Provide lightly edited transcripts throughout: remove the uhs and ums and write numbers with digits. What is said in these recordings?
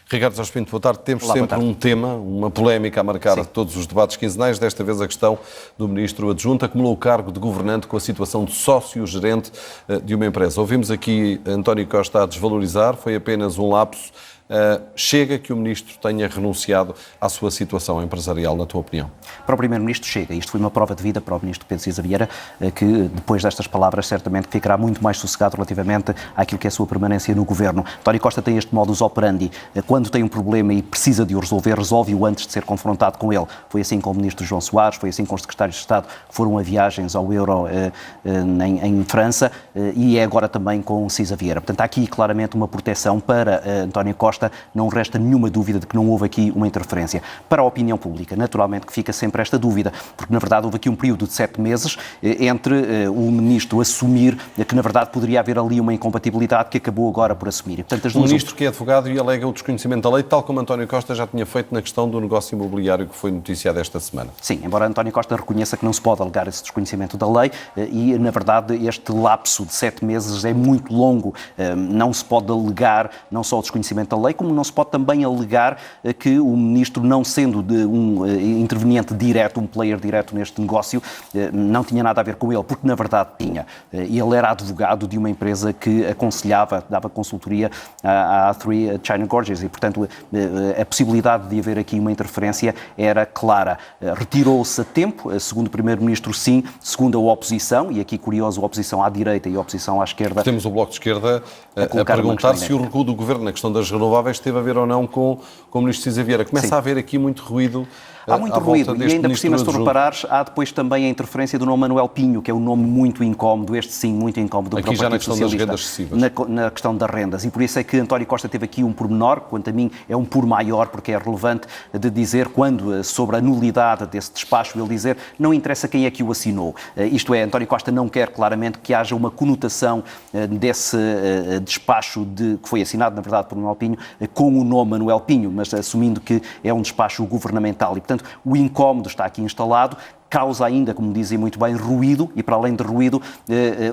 Ricardo Jorge Pinto, boa tarde. Temos Olá, sempre um tema, uma polémica a marcar todos os debates quinzenais. Desta vez a questão do Ministro Adjunto acumulou o cargo de governante com a situação de sócio-gerente de uma empresa. Ouvimos aqui António Costa a desvalorizar, foi apenas um lapso. Chega que o Ministro tenha renunciado à sua situação empresarial, na tua opinião? Para o Primeiro-Ministro chega. Isto foi uma prova de vida para o Ministro Pedro Cisa Vieira, que depois destas palavras certamente ficará muito mais sossegado relativamente àquilo que é a sua permanência no Governo. António Costa tem este modus operandi. Quando tem um problema e precisa de o resolver, resolve-o antes de ser confrontado com ele. Foi assim com o Ministro João Soares, foi assim com os secretários de Estado que foram a viagens ao Euro em França e é agora também com Cisa Vieira. Portanto, há aqui claramente uma proteção para António Costa. Não resta nenhuma dúvida de que não houve aqui uma interferência. Para a opinião pública, naturalmente que fica sempre esta dúvida, porque na verdade houve aqui um período de 7 meses entre o Ministro assumir que na verdade poderia haver ali uma incompatibilidade que acabou agora por assumir. E, portanto, o Ministro que é advogado e alega o desconhecimento da lei, tal como António Costa já tinha feito na questão do negócio imobiliário que foi noticiado esta semana. Sim, embora António Costa reconheça que não se pode alegar esse desconhecimento da lei e, na verdade, este lapso de 7 meses é muito longo. Não se pode alegar não só o desconhecimento da lei, como não se pode também alegar que o Ministro, não sendo um interveniente direto, um player direto neste negócio, não tinha nada a ver com ele, porque na verdade tinha. Ele era advogado de uma empresa que aconselhava, dava consultoria à A3 China Gorges e, portanto, a possibilidade de haver aqui uma interferência era clara. Retirou-se a tempo, segundo o Primeiro-Ministro, sim, segundo a oposição, e aqui curioso, a oposição à direita e a oposição à esquerda. Temos o Bloco de Esquerda a perguntar se o recuo do Governo na questão das renováveis teve a ver ou não com o Ministro Cisa Vieira. Começa a haver aqui muito ruído. Há muito ruído e ainda por cima, se tu reparares, há depois também a interferência do nome Manuel Pinho, que é um nome muito incómodo, este sim, muito incómodo aqui já na questão das rendas excessivas. Na questão das rendas. E por isso é que António Costa teve aqui um pormenor, quanto a mim é um por maior, porque é relevante de dizer, quando sobre a nulidade desse despacho, ele dizer, não interessa quem é que o assinou. Isto é, António Costa não quer claramente que haja uma conotação desse despacho que foi assinado, na verdade, por Manuel Pinho, com o nome Manuel Pinho, mas assumindo que é um despacho governamental. E, portanto, o incómodo está aqui instalado, causa ainda, como dizem muito bem, ruído e, para além de ruído,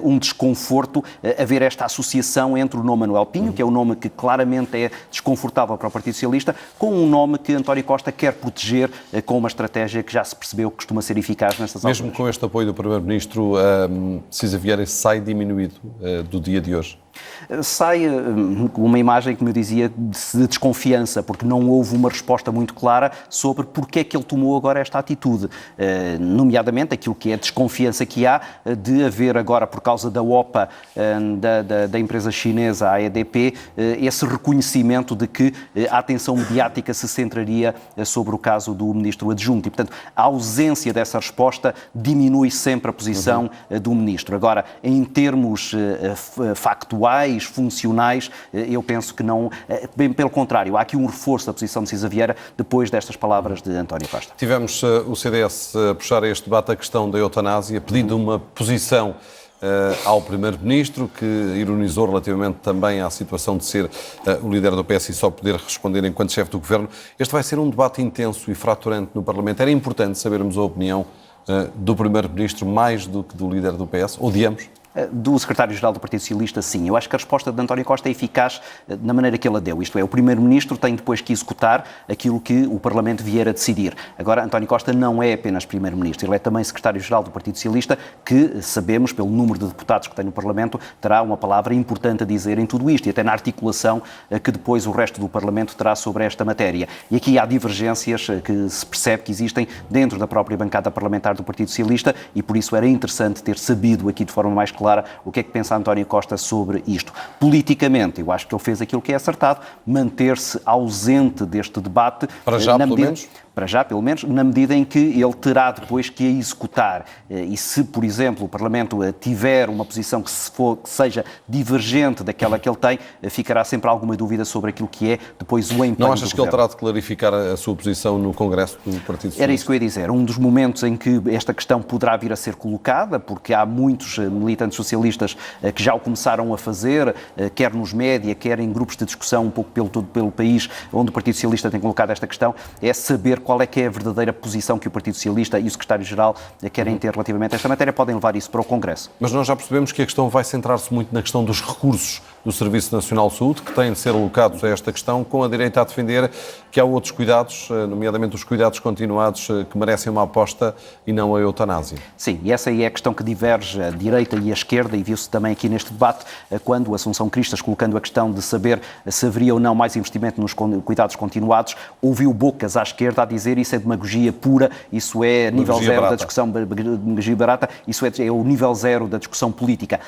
um desconforto haver esta associação entre o nome Manuel Pinho, que é um nome que claramente é desconfortável para o Partido Socialista, com um nome que António Costa quer proteger com uma estratégia que já se percebeu que costuma ser eficaz nestas alturas. Mesmo com este apoio do Primeiro-Ministro, Cisa Vieira sai diminuído do dia de hoje? Sai uma imagem, como eu dizia, de desconfiança, porque não houve uma resposta muito clara sobre porque é que ele tomou agora esta atitude. Nomeadamente aquilo que é a desconfiança que há de haver agora, por causa da OPA da empresa chinesa, a EDP, esse reconhecimento de que a atenção mediática se centraria sobre o caso do Ministro Adjunto. E, portanto, a ausência dessa resposta diminui sempre a posição do Ministro. Agora, em termos factuais, funcionais, eu penso que não, bem pelo contrário, há aqui um reforço da posição de Cisa Vieira depois destas palavras de António Costa. Tivemos o CDS a puxar a este debate a questão da eutanásia, pedindo uma posição ao Primeiro-Ministro, que ironizou relativamente também à situação de ser o líder do PS e só poder responder enquanto chefe do Governo. Este vai ser um debate intenso e fraturante no Parlamento. Era importante sabermos a opinião do Primeiro-Ministro mais do que do líder do PS, ou de ambos? Do secretário-geral do Partido Socialista, sim. Eu acho que a resposta de António Costa é eficaz na maneira que ele a deu. Isto é, o Primeiro-Ministro tem depois que executar aquilo que o Parlamento vier a decidir. Agora, António Costa não é apenas Primeiro-Ministro, ele é também secretário-geral do Partido Socialista, que sabemos, pelo número de deputados que tem no Parlamento, terá uma palavra importante a dizer em tudo isto e até na articulação que depois o resto do Parlamento terá sobre esta matéria. E aqui há divergências que se percebe que existem dentro da própria bancada parlamentar do Partido Socialista e por isso era interessante ter sabido aqui de forma mais clara o que é que pensa António Costa sobre isto. Politicamente, eu acho que ele fez aquilo que é acertado, manter-se ausente deste debate. Para já, pelo menos? Para já, pelo menos, na medida em que ele terá depois que a executar. E se, por exemplo, o Parlamento tiver uma posição que seja divergente daquela que ele tem, ficará sempre alguma dúvida sobre aquilo que é depois o empenho do Não achas que ele terá de clarificar a sua posição no Congresso do Partido Socialista? Era isso que eu ia dizer. Um dos momentos em que esta questão poderá vir a ser colocada, porque há muitos militantes socialistas que já o começaram a fazer, quer nos média, quer em grupos de discussão um pouco pelo país, onde o Partido Socialista tem colocado esta questão, é saber qual é que é a verdadeira posição que o Partido Socialista e o Secretário-Geral querem ter relativamente a esta matéria. Podem levar isso para o Congresso. Mas nós já percebemos que a questão vai centrar-se muito na questão dos recursos do Serviço Nacional de Saúde, que têm de ser alocados a esta questão, com a direita a defender que há outros cuidados, nomeadamente os cuidados continuados, que merecem uma aposta e não a eutanásia. Sim, e essa aí é a questão que diverge a direita e a esquerda, e viu-se também aqui neste debate, quando Assunção Cristas, colocando a questão de saber se haveria ou não mais investimento nos cuidados continuados, ouviu bocas à esquerda a dizer isso é demagogia pura, isso é nível zero da discussão, demagogia barata, isso é o nível zero da discussão política.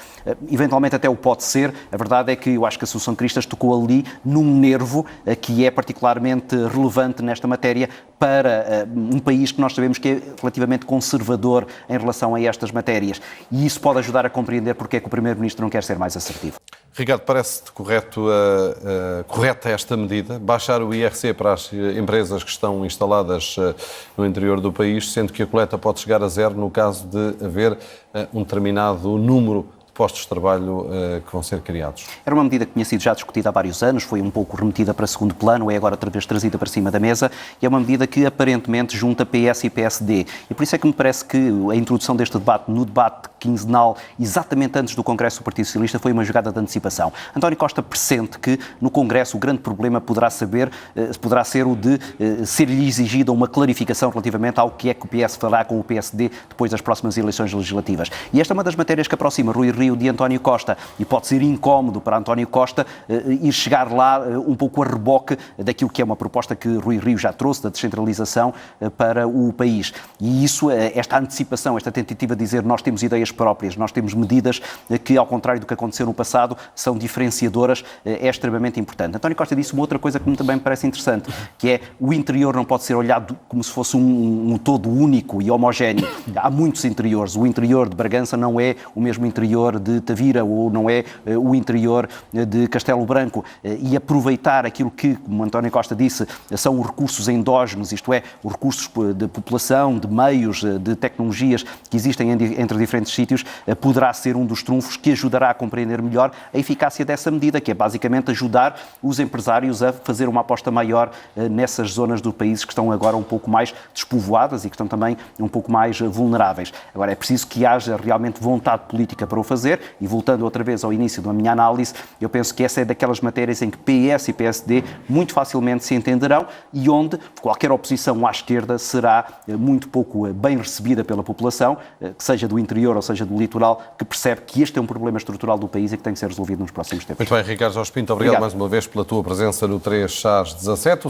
Eventualmente até o pode ser, a verdade é que eu acho que Assunção Cristas tocou ali num nervo que é particularmente relevante nesta matéria para um país que nós sabemos que é relativamente conservador em relação a estas matérias. E isso pode ajudar a compreender porque é que o Primeiro-Ministro não quer ser mais assertivo. Ricardo, parece-te correta esta medida? Baixar o IRC para as empresas que estão instaladas no interior do país, sendo que a coleta pode chegar a zero no caso de haver um determinado número postos de trabalho que vão ser criados. Era uma medida que tinha sido já discutida há vários anos, foi um pouco remetida para segundo plano, é agora outra vez trazida para cima da mesa, e é uma medida que aparentemente junta PS e PSD. E por isso é que me parece que a introdução deste debate, no debate quinzenal, exatamente antes do Congresso do Partido Socialista, foi uma jogada de antecipação. António Costa pressente que no Congresso o grande problema poderá ser o de ser-lhe exigida uma clarificação relativamente ao que é que o PS fará com o PSD depois das próximas eleições legislativas. E esta é uma das matérias que aproxima Rui Rio de António Costa, e pode ser incómodo para António Costa ir chegar lá um pouco a reboque daquilo que é uma proposta que Rui Rio já trouxe, da descentralização para o país. E isso, esta antecipação, esta tentativa de dizer nós temos ideias próprias, nós temos medidas que, ao contrário do que aconteceu no passado, são diferenciadoras, é extremamente importante. António Costa disse uma outra coisa que também me parece interessante, que é o interior não pode ser olhado como se fosse um todo único e homogéneo. Há muitos interiores. O interior de Bragança não é o mesmo interior de Tavira ou não é o interior de Castelo Branco. E aproveitar aquilo que, como António Costa disse, são os recursos endógenos, isto é, os recursos de população, de meios, de tecnologias que existem entre diferentes sítios, poderá ser um dos trunfos que ajudará a compreender melhor a eficácia dessa medida, que é basicamente ajudar os empresários a fazer uma aposta maior nessas zonas do país que estão agora um pouco mais despovoadas e que estão também um pouco mais vulneráveis. Agora, é preciso que haja realmente vontade política para o fazer e, voltando outra vez ao início da minha análise, eu penso que essa é daquelas matérias em que PS e PSD muito facilmente se entenderão e onde qualquer oposição à esquerda será muito pouco bem recebida pela população, seja do interior ou seja do litoral, que percebe que este é um problema estrutural do país e que tem que ser resolvido nos próximos tempos. Muito bem, Ricardo Jorge Pinto, obrigado mais uma vez pela tua presença no 3 às 17.